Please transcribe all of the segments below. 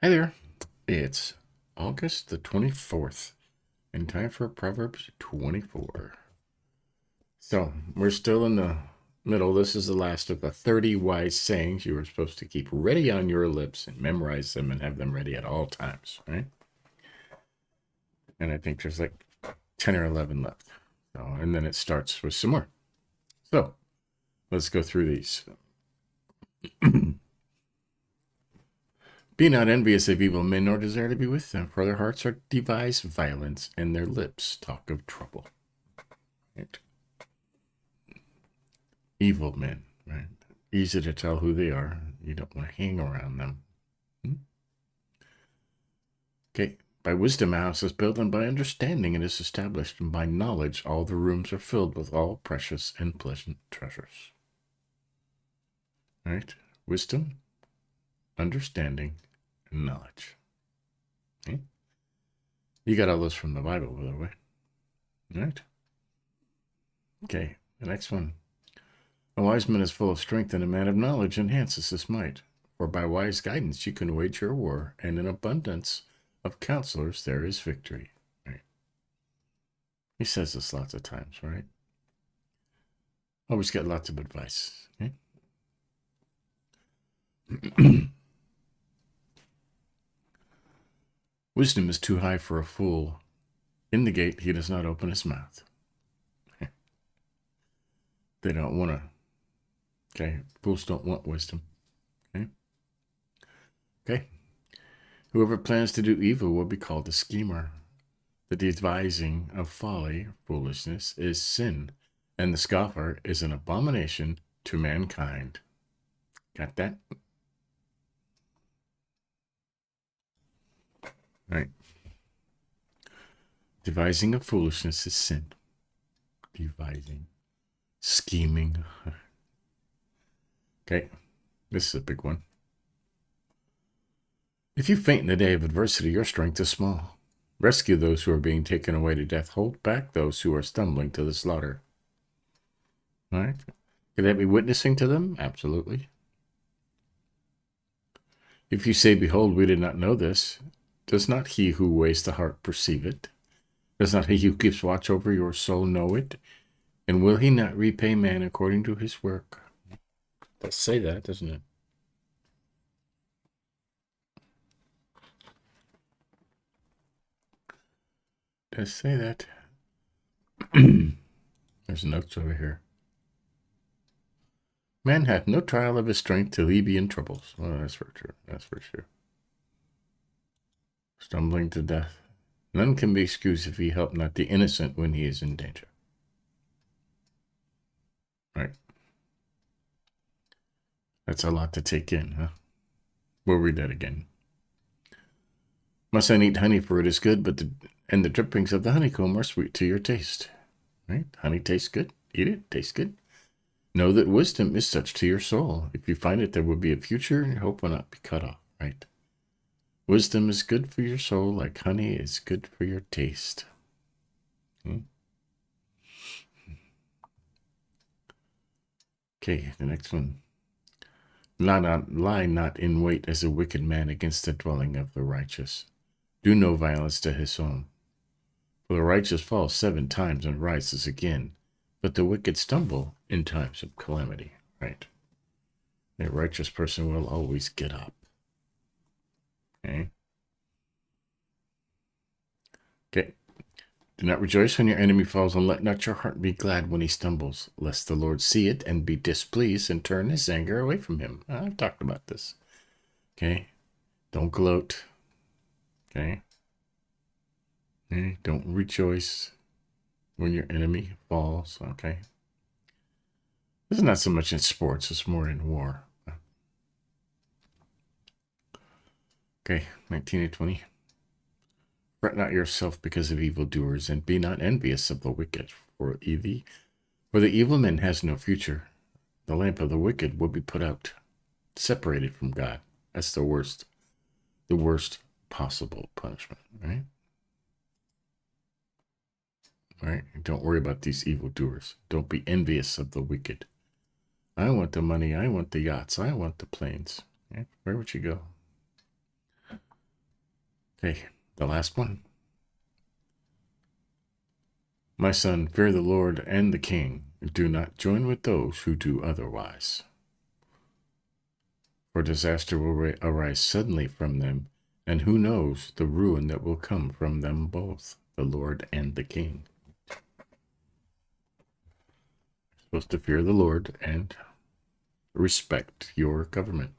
Hi there. It's August the 24th and time for Proverbs 24. So we're still in the middle. This is the last of the 30 wise sayings you were supposed to keep ready on your lips and memorize them and have them ready at all times, right? And I think there's like 10 or 11 left. So, and then it starts with some more. So let's go through these. Be not envious of evil men, nor desire to be with them, for their hearts are devise violence, and their lips talk of trouble. Right? Evil men, right? Easy to tell who they are. You don't want to hang around them. Okay. By wisdom a house is built, and by understanding it is established, and by knowledge all the rooms are filled with all precious and pleasant treasures. Right? Wisdom, understanding, and knowledge. Okay? You got all those from the Bible, by the way. Right? Okay, the next one. A wise man is full of strength, and a man of knowledge enhances his might. For by wise guidance you can wage your war, and in abundance of counselors there is victory. Right? He says this lots of times, right? Always get lots of advice. Okay? Wisdom is too high for a fool. In the gate he does not open his mouth. They don't want to. Okay? Fools don't want wisdom. Okay? Okay? Whoever plans to do evil will be called a schemer. The devising of folly, foolishness, is sin, and the scoffer is an abomination to mankind. Got that? Right. Devising of foolishness is sin. Devising. Scheming. Okay. This is a big one. If you faint in the day of adversity, your strength is small. Rescue those who are being taken away to death. Hold back those who are stumbling to the slaughter. All right. Could that be witnessing to them? Absolutely. If you say, behold, we did not know this, does not he who weighs the heart perceive it? Does not he who keeps watch over your soul know it? And will he not repay man according to his work? It does say that, doesn't it? It does say that. There's notes over here. Man hath no trial of his strength till he be in troubles. Well, that's for sure. That's for sure. Stumbling to death. None can be excused if he help not the innocent when he is in danger. Right. That's a lot to take in, huh? We'll read that again. Must not eat honey, for it is good, but the drippings of the honeycomb are sweet to your taste. Right? Honey tastes good. Eat it. Tastes good. Know that wisdom is such to your soul. If you find it, there will be a future, and your hope will not be cut off. Right? Wisdom is good for your soul, like honey is good for your taste. Okay, the next one. Lie not in wait as a wicked man against the dwelling of the righteous. Do no violence to his home. For the righteous falls 7 times and rises again, but the wicked stumble in times of calamity. Right? A righteous person will always get up. Okay? Okay. Do not rejoice when your enemy falls, and let not your heart be glad when he stumbles, lest the Lord see it and be displeased and turn his anger away from him. I've talked about this. Okay? Don't gloat. Okay? Don't rejoice when your enemy falls. Okay? This is not so much in sports, it's more in war. Okay, 19 to 20. Fret not yourself because of evildoers, and be not envious of the wicked, for the evil man has no future. The lamp of the wicked will be put out, separated from God. That's the worst possible punishment, right? Right? Don't worry about these evildoers. Don't be envious of the wicked. I want the money. I want the yachts. I want the planes. Okay? Where would you go? Okay, the last one. My son, fear the Lord and the king. Do not join with those who do otherwise. For disaster will arise suddenly from them, and who knows the ruin that will come from them both, the Lord and the king. You're supposed to fear the Lord and respect your government.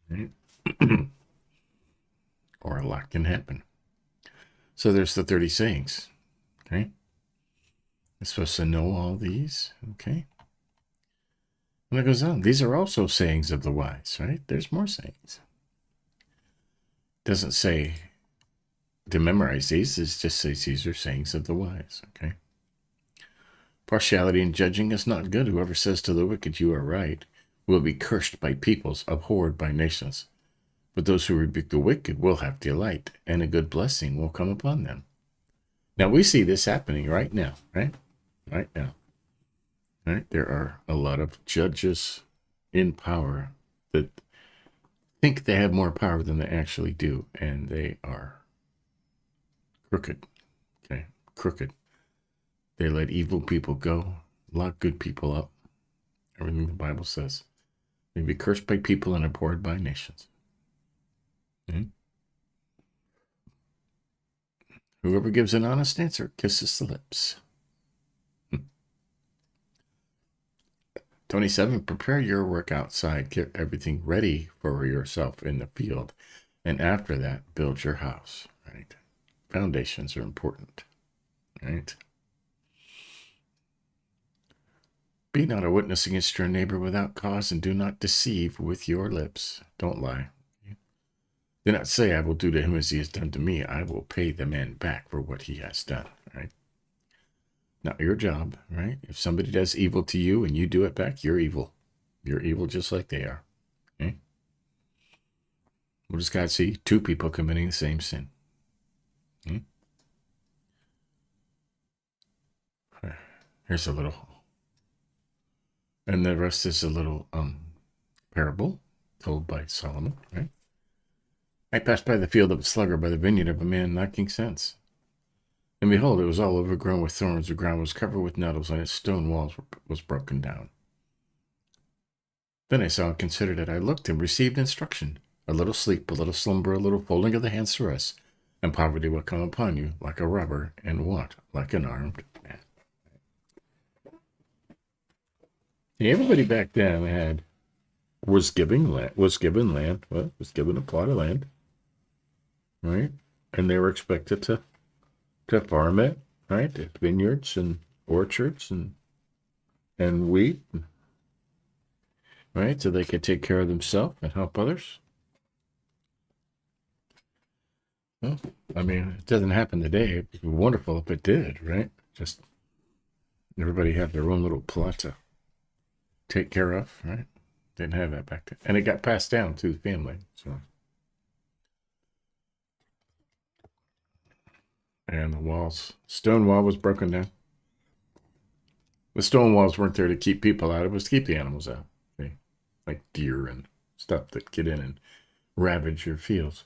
Right? Or a lot can happen. So there's the 30 sayings. Okay. You're supposed to know all these. Okay. And it goes on. These are also sayings of the wise, right? There's more sayings. Doesn't say to memorize these. It just says these are sayings of the wise. Okay. Partiality in judging is not good. Whoever says to the wicked, you are right, will be cursed by peoples, abhorred by nations. But those who rebuke the wicked will have delight, and a good blessing will come upon them. Now we see this happening right now, right? Right now. Right? There are a lot of judges in power that think they have more power than they actually do, and they are crooked. Okay, crooked. They let evil people go, lock good people up. Everything the Bible says. They be cursed by people and abhorred by nations. Okay? Whoever gives an honest answer kisses the lips. 27, prepare your work outside. Get everything ready for yourself in the field. And after that, build your house, right? Foundations are important, right? Be not a witness against your neighbor without cause, and do not deceive with your lips. Don't lie. Do not say, I will do to him as he has done to me. I will pay the man back for what he has done, right? Not your job, right? If somebody does evil to you and you do it back, you're evil. You're evil just like they are. Okay? What does God see? Two people committing the same sin. Okay? Here's a little, and the rest is a little parable told by Solomon, right? I passed by the field of a sluggard, by the vineyard of a man lacking sense. And behold, it was all overgrown with thorns. The ground was covered with nettles, and its stone walls was broken down. Then I saw and considered it. I looked and received instruction. A little sleep, a little slumber, a little folding of the hands to rest, and poverty will come upon you like a robber, and want like an armed man. Everybody back then was given land, was given a plot of land, right? And they were expected to farm it, right? Vineyards and orchards and wheat, right? So they could take care of themselves and help others. Well, I mean, it doesn't happen today. It'd be wonderful if it did, right? Just everybody had their own little plot to take care of, right? Didn't have that back then. And it got passed down to the family, so. And the stone wall was broken down. The stone walls weren't there to keep people out. It was to keep the animals out. Okay? Like deer and stuff that get in and ravage your fields.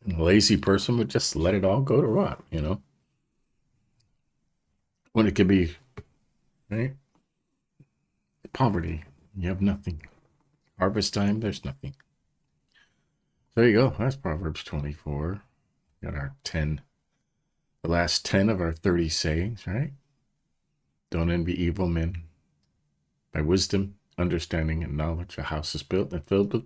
And a lazy person would just let it all go to rot, you know? When it could be, right? Poverty, you have nothing. Harvest time, there's nothing. There you go. That's Proverbs 24. Got our 10, the last 10 of our 30 sayings, right? Don't envy evil men. By wisdom, understanding, and knowledge, a house is built and filled with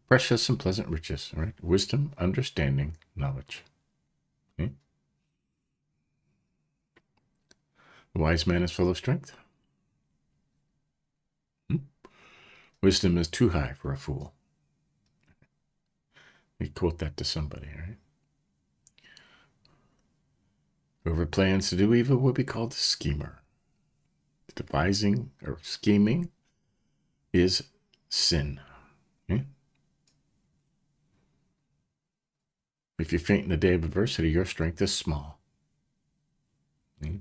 precious and pleasant riches, right? Wisdom, understanding, knowledge. Okay? The wise man is full of strength. Wisdom is too high for a fool. We quote that to somebody, right? Whoever plans to do evil will be called a schemer. Devising or scheming is sin. Okay? If you faint in the day of adversity, your strength is small. Okay?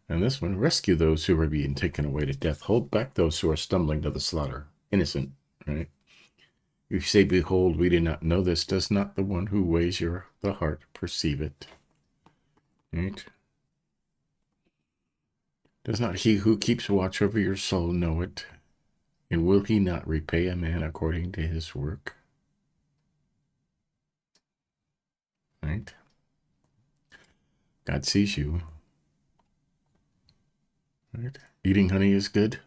And this one, rescue those who are being taken away to death. Hold back those who are stumbling to the slaughter. Innocent, right? You say, behold, we did not know this. Does not the one who weighs the heart perceive it? Right? Does not he who keeps watch over your soul know it? And will he not repay a man according to his work? Right? God sees you. Right? Eating honey is good.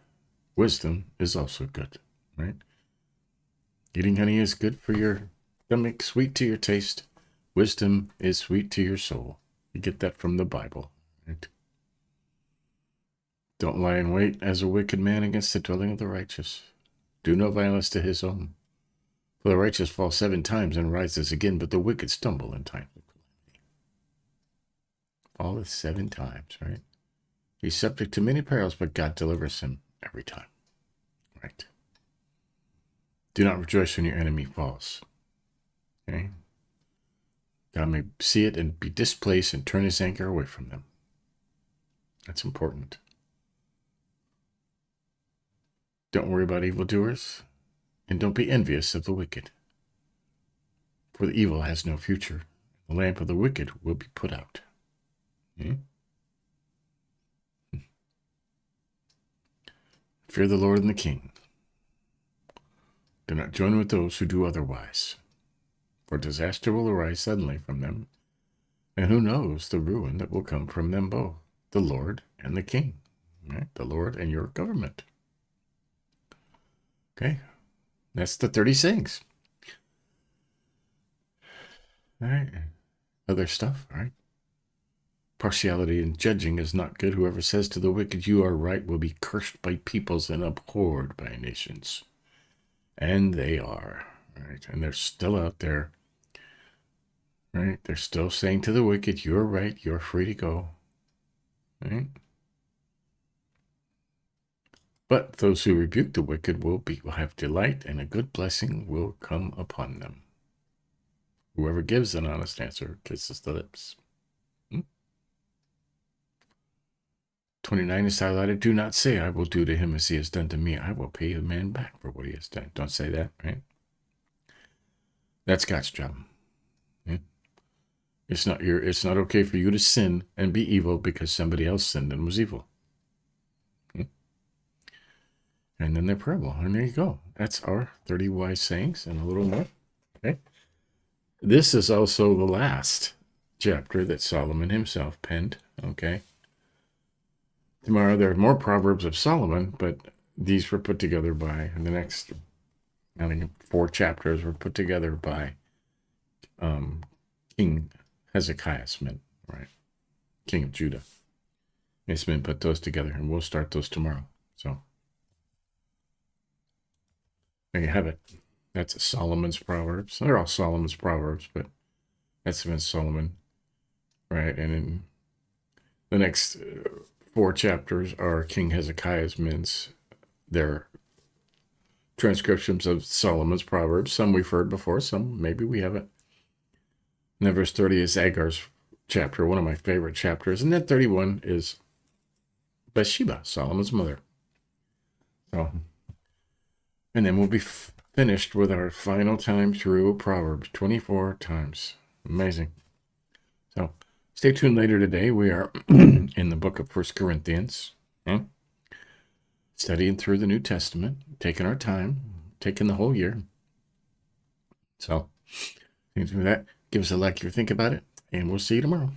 Wisdom is also good. Right? Eating honey is good for your stomach, sweet to your taste. Wisdom is sweet to your soul. You get that from the Bible. Right? Don't lie in wait as a wicked man against the dwelling of the righteous. Do no violence to his own. For the righteous falls 7 times and rises again, but the wicked stumble in time of calamity. Falleth 7 times, right? He's subject to many perils, but God delivers him every time. Right? Do not rejoice when your enemy falls. Okay? God may see it and be displaced and turn his anger away from them. That's important. Don't worry about evildoers, and don't be envious of the wicked. For the evil has no future. The lamp of the wicked will be put out. Fear the Lord and the King. Do not join with those who do otherwise, for disaster will arise suddenly from them, and who knows the ruin that will come from them both, the Lord and the King, right? The Lord and your government. Okay, that's the 30 sayings. All right, other stuff, all right? Partiality in judging is not good. Whoever says to the wicked, you are right, will be cursed by peoples and abhorred by nations. And they are, right? And they're still out there, right? They're still saying to the wicked, you're right, you're free to go, right? But those who rebuke the wicked will have delight, and a good blessing will come upon them. Whoever gives an honest answer kisses the lips. 29 is highlighted. Do not say, I will do to him as he has done to me. I will pay the man back for what he has done. Don't say that, right? That's God's job. Yeah? It's not okay for you to sin and be evil because somebody else sinned and was evil. Yeah? And then they're parable. And there you go. That's our 30 wise sayings and a little more. Okay. This is also the last chapter that Solomon himself penned. Okay. Tomorrow there are more Proverbs of Solomon, but these were put together by the next, 4 chapters were put together by King Hezekiah's men, right? King of Judah. His men put those together, and we'll start those tomorrow. So there you have it. That's Solomon's Proverbs. They're all Solomon's Proverbs, but that's been Solomon, right? And in the next 4 chapters are King Hezekiah's men's, their transcriptions of Solomon's Proverbs. Some we've heard before, some maybe we haven't. And then verse 30 is Agar's chapter, one of my favorite chapters. And then 31 is Bathsheba, Solomon's mother. So, and then we'll be finished with our final time through Proverbs, 24 times. Amazing. So stay tuned later today. We are in the book of 1 Corinthians, studying through the New Testament, taking our time, taking the whole year. So, that. Give us a like if you think about it, and we'll see you tomorrow.